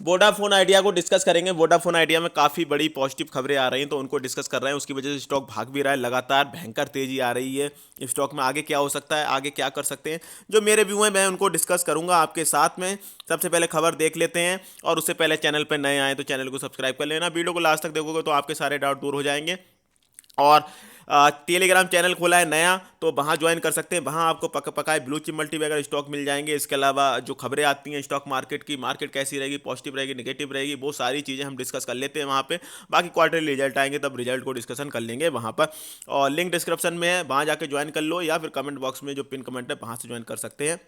Vodafone idea को discuss करेंगे। Vodafone idea में काफ़ी बड़ी पॉजिटिव खबरें आ रही हैं, तो उनको डिस्कस कर रहे हैं। उसकी वजह से स्टॉक भाग भी रहा है, लगातार भयंकर तेजी आ रही है इस स्टॉक में। आगे क्या हो सकता है, आगे क्या कर सकते हैं, जो मेरे व्यू हैं मैं उनको डिस्कस करूंगा आपके साथ में। सबसे पहले खबर देख लेते हैं, और उससे पहले चैनल पर नए आए तो चैनल को सब्सक्राइब कर लेना। वीडियो को लास्ट तक देखोगे तो आपके सारे डाउट दूर हो जाएंगे। और टेलीग्राम चैनल खोला है नया, तो वहाँ ज्वाइन कर सकते हैं। वहाँ आपको पकाए ब्लू चिप मल्टीबैगर स्टॉक मिल जाएंगे। इसके अलावा जो खबरें आती हैं स्टॉक मार्केट की, मार्केट कैसी रहेगी, पॉजिटिव रहेगी, नेगेटिव रहेगी, वो सारी चीज़ें हम डिस्कस कर लेते हैं वहाँ पे। बाकी क्वार्टरली रिजल्ट आएंगे तब रिजल्ट को डिस्कशन कर लेंगे वहाँ पर। और लिंक डिस्क्रिप्शन में है, वहाँ जाके ज्वाइन कर लो, या फिर कमेंट बॉक्स में जो पिन कमेंट है वहाँ से ज्वाइन कर सकते हैं।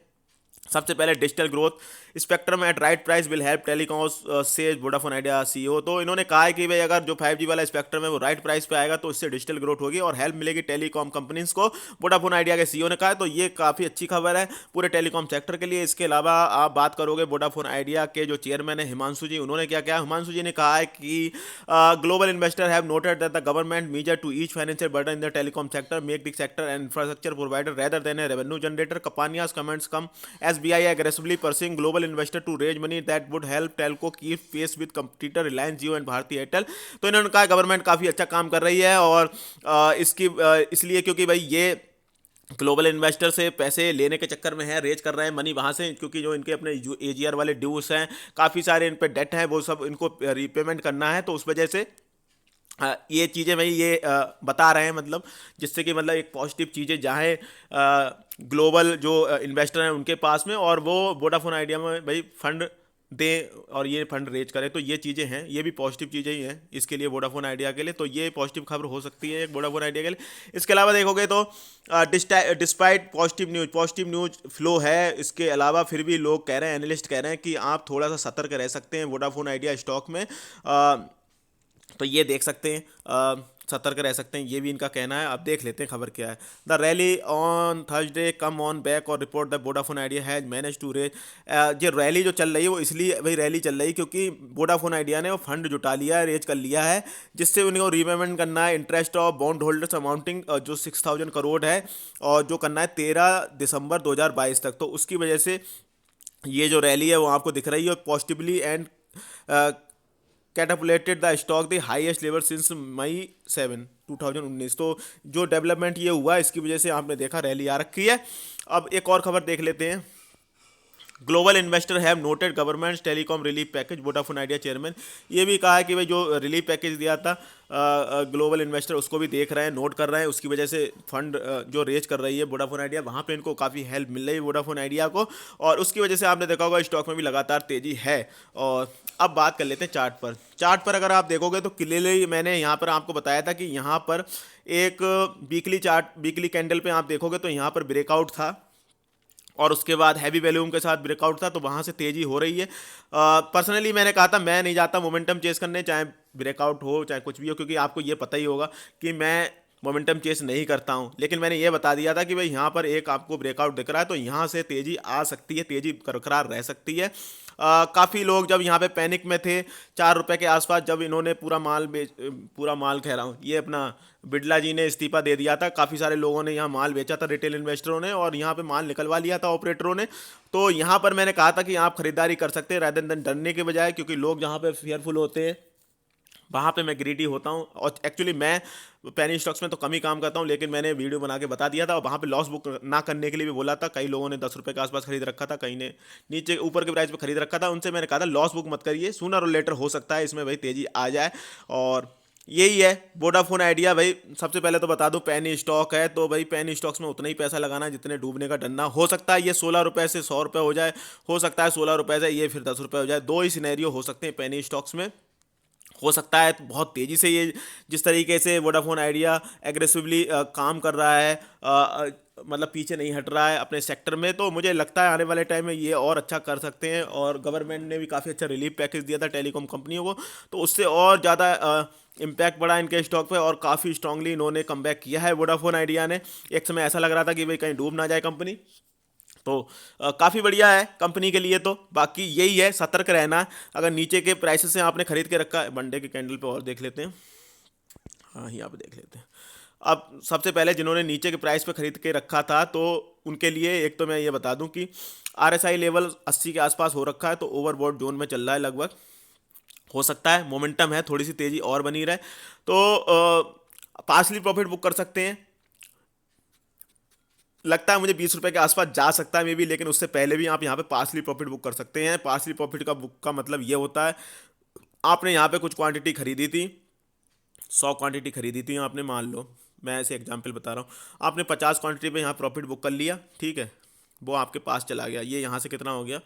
सबसे पहले digital growth, spectrum at right price will help telecom से वोडाफोन आइडिया सीईओ। तो इन्होंने कहा है कि भाई अगर जो 5G वाला स्पेक्ट्रम है वो राइट प्राइस पे आएगा तो इससे डिजिटल ग्रोथ होगी और हेल्प मिलेगी टेलीकॉम कंपनीज को, वोडाफोन आइडिया के सीईओ ने कहा है। तो ये काफ़ी अच्छी खबर है पूरे टेलीकॉम सेक्टर के लिए। इसके अलावा आप बात करोगे वोडाफोन आइडिया के जो चेयरमैन है हिमांशु जी, उन्होंने क्या किया। हिमांशु जी ने कहा है कि global investor have noted that the government measure to ease financial burden in the telecom sector make the sector and infrastructure provider rather than a revenue generator. Kapania's comments come as BI aggressively pursuing global investor to raise money that would help telco keep pace with competitor Reliance Jio and Bharti Airtel। तो इन्होंने कहा government काफ़ी अच्छा काम कर रही है, और इसलिए क्योंकि भाई ये ग्लोबल इन्वेस्टर से पैसे लेने के चक्कर में है, रेज कर रहे हैं मनी वहाँ से, क्योंकि जो इनके अपने AGR वाले ड्यूस हैं, काफ़ी सारे इन पे डेट हैं, वो सब इनको रीपेमेंट करना है। तो उस वजह से ये चीज़ें भाई ये बता रहे हैं, मतलब जिससे कि मतलब एक पॉजिटिव चीज़ें जाए ग्लोबल जो इन्वेस्टर हैं उनके पास में, और वो वोडाफोन आइडिया में भाई फंड दें और ये फंड रेज करें। तो ये चीज़ें हैं, ये भी पॉजिटिव चीज़ें ही हैं इसके लिए, वोडाफोन आइडिया के लिए। तो ये पॉजिटिव खबर हो सकती है वोडाफोन आइडिया के लिए। इसके अलावा देखोगे तो डिस्पाइट पॉजिटिव न्यूज फ्लो है, इसके अलावा फिर भी लोग कह रहे हैं, एनालिस्ट कह रहे हैं कि आप थोड़ा सा सतर्क रह सकते हैं वोडाफोन आइडिया स्टॉक में। तो ये देख सकते हैं, सतर्क रह सकते हैं, ये भी इनका कहना है। अब देख लेते हैं खबर क्या है। The rally on Thursday come on back और report the Vodafone Idea has manage to raise. ये रैली जो चल रही है वो इसलिए भाई रैली चल रही है क्योंकि वोडाफोन आइडिया ने वो फंड जुटा लिया है, रेज कर लिया है, जिससे उनको रीपेमेंट करना है interest of bond holders amounting जो 6,000 करोड़ है, और जो करना है 13 दिसंबर 2022 तक। तो उसकी वजह से ये जो रैली है वो आपको दिख रही है, positively and catapulted the stock the highest level since May 7, 2019। तो जो डेवलपमेंट ये हुआ इसकी वजह से आपने देखा रैली आ रखी है। अब एक और खबर देख लेते हैं। Global investor have noted government telecom relief package, Vodafone idea chairman. ये भी कहा है कि भाई जो रिलीफ पैकेज दिया था ग्लोबल इन्वेस्टर, उसको भी देख रहे हैं, नोट कर रहे हैं। उसकी वजह से फंड जो रेज कर रही है वोडाफोन आइडिया, वहाँ पे इनको काफ़ी हेल्प मिल रही है वोडाफोन आइडिया को, और उसकी वजह से आपने देखा होगा स्टॉक में भी लगातार तेजी है। और अब बात कर लेते हैं चार्ट पर। चार्ट पर अगर आप देखोगे तो क्लियरली मैंने यहाँ पर आपको बताया था कि यहाँ पर एक वीकली कैंडल पे आप देखोगे तो यहाँ पर ब्रेकआउट था, और उसके बाद हैवी वैल्यूम के साथ ब्रेकआउट था, तो वहाँ से तेज़ी हो रही है। पर्सनली मैंने कहा था मैं नहीं जाता मोमेंटम चेस करने, चाहे ब्रेकआउट हो चाहे कुछ भी हो, क्योंकि आपको ये पता ही होगा कि मैं मोमेंटम चेस नहीं करता हूँ। लेकिन मैंने ये बता दिया था कि भाई यहाँ पर एक आपको ब्रेकआउट दिख रहा है, तो यहाँ से तेज़ी आ सकती है, तेज़ी बरकरार रह सकती है। काफ़ी लोग जब यहाँ पे पैनिक में थे, 4 रुपए के आसपास, जब इन्होंने पूरा माल कह रहा हूँ, ये अपना बिड़ला जी ने इस्तीफा दे दिया था, काफ़ी सारे लोगों ने यहाँ माल बेचा था, रिटेल इन्वेस्टरों ने, और यहाँ पे माल निकलवा लिया था ऑपरेटरों ने। तो यहाँ पर मैंने कहा था कि आप खरीदारी कर सकते हैं रादर देन डरने के बजाय, क्योंकि लोग जहाँ पे फेयरफुल होते हैं वहाँ पे मैं ग्रीडी होता हूँ। और एक्चुअली मैं पेनी स्टॉक्स में तो कम ही काम करता हूँ, लेकिन मैंने वीडियो बना के बता दिया था, और वहाँ पे लॉस बुक ना करने के लिए भी बोला था। कई लोगों ने 10 रुपये के आसपास खरीद रखा था, कहीं ने नीचे ऊपर के प्राइस पे खरीद रखा था, उनसे मैंने कहा था लॉस बुक मत करिए, सूनर और लेटर हो सकता है इसमें भाई तेज़ी आ जाए। और यही है वोडाफोन आइडिया। भाई सबसे पहले तो बता दूं पेनी स्टॉक है, तो भाई पेनी स्टॉक्स में उतना ही पैसा लगाना है जितने डूबने का डर ना हो सकता है। ये 16 रुपये से 100 रुपये हो जाए, हो सकता है 16 रुपये से ये फिर 10 रुपये हो जाए, दो ही सिनेरियो हो सकते हैं पेनी स्टॉक्स में। हो सकता है तो बहुत तेज़ी से ये जिस तरीके से वोडाफोन आइडिया एग्रेसिवली काम कर रहा है, मतलब पीछे नहीं हट रहा है अपने सेक्टर में, तो मुझे लगता है आने वाले टाइम में ये और अच्छा कर सकते हैं। और गवर्नमेंट ने भी काफ़ी अच्छा रिलीफ पैकेज दिया था टेलीकॉम कंपनियों को, तो उससे और ज़्यादा इम्पैक्ट पड़ा इनके स्टॉक पे, और काफ़ी स्ट्रांगली इन्होंने कमबैक किया है वोडाफोन आइडिया ने। एक समय ऐसा लग रहा था कि भाई कहीं डूब ना जाए कंपनी, तो काफ़ी बढ़िया है कंपनी के लिए। तो बाकी यही है, सतर्क रहना है। अगर नीचे के प्राइसेस से आपने खरीद के रखा है, मंडे के कैंडल पे और देख लेते हैं, हाँ यहाँ पे देख लेते हैं। अब सबसे पहले जिन्होंने नीचे के प्राइस पे खरीद के रखा था, तो उनके लिए एक तो मैं ये बता दूं कि RSI लेवल 80 के आसपास हो रखा है, तो ओवरबॉट जोन में चल रहा है लगभग। हो सकता है मोमेंटम है, थोड़ी सी तेजी और बनी रहे, तो पार्सली प्रॉफिट बुक कर सकते हैं। लगता है मुझे 20 रुपए के आसपास जा सकता है मे बी, लेकिन उससे पहले भी आप यहाँ पे पार्सली प्रॉफिट बुक कर सकते हैं। पार्सली प्रॉफिट का बुक का मतलब ये होता है, आपने यहाँ पे कुछ क्वांटिटी खरीदी थी, 100 क्वांटिटी खरीदी थी आपने, मान लो मैं ऐसे एग्जांपल बता रहा हूँ, आपने 50 क्वांटिटी पे यहाँ प्रॉफिट बुक कर लिया, ठीक है, वो आपके पास चला गया, ये यहाँ से कितना हो गया,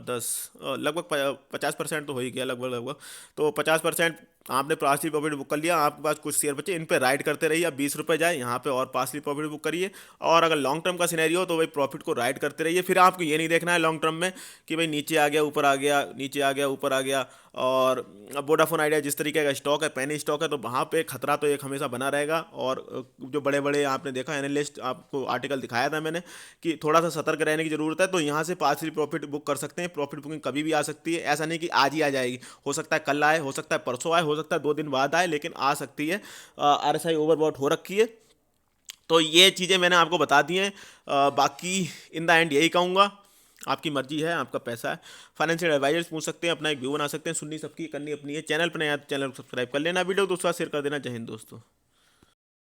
10, लगभग 50% तो हो ही गया लगभग लगभग। तो 50% आपने पार्सली प्रॉफिट बुक कर लिया, आपके पास कुछ शेयर बचे, इन पे राइड करते रहिए, अब 20 रुपये जाए यहाँ पे और पार्सली प्रॉफिट बुक करिए। और अगर लॉन्ग टर्म का सिनेरियो हो तो भाई प्रॉफिट को राइड करते रहिए, फिर आपको ये नहीं देखना है लॉन्ग टर्म में कि भाई नीचे आ गया ऊपर आ गया, नीचे आ गया ऊपर आ गया। और अब वोडाफोन आइडिया जिस तरीके का स्टॉक है, पेनी स्टॉक है, तो वहाँ पे खतरा तो एक हमेशा बना रहेगा। और जो बड़े बड़े आपने देखा एनालिस्ट, आपको आर्टिकल दिखाया था मैंने कि थोड़ा सा सतर्क रहने की जरूरत है। तो यहाँ से पार्सली प्रॉफिट बुक कर सकते हैं, प्रॉफिट बुकिंग कभी भी आ सकती है, ऐसा नहीं कि आज ही आ जाएगी, हो सकता है कल आए, हो सकता है परसों आए, हो सकता है 2 दिन बाद आए, लेकिन आ सकती है। RSI ओवरबॉट हो रखी है, तो ये चीज़ें मैंने आपको बता दी हैं। बाकी इन द एंड यही कहूँगा, आपकी मर्जी है, आपका पैसा है। फाइनेंशियल एडवाइजर्स पूछ सकते हैं, अपना एक व्यू बना सकते हैं, सुननी सबकी, करनी अपनी है। चैनल पर नया तो चैनल को सब्सक्राइब कर लेना, वीडियो को दोस्तों शेयर कर देना। जय हिंद दोस्तों।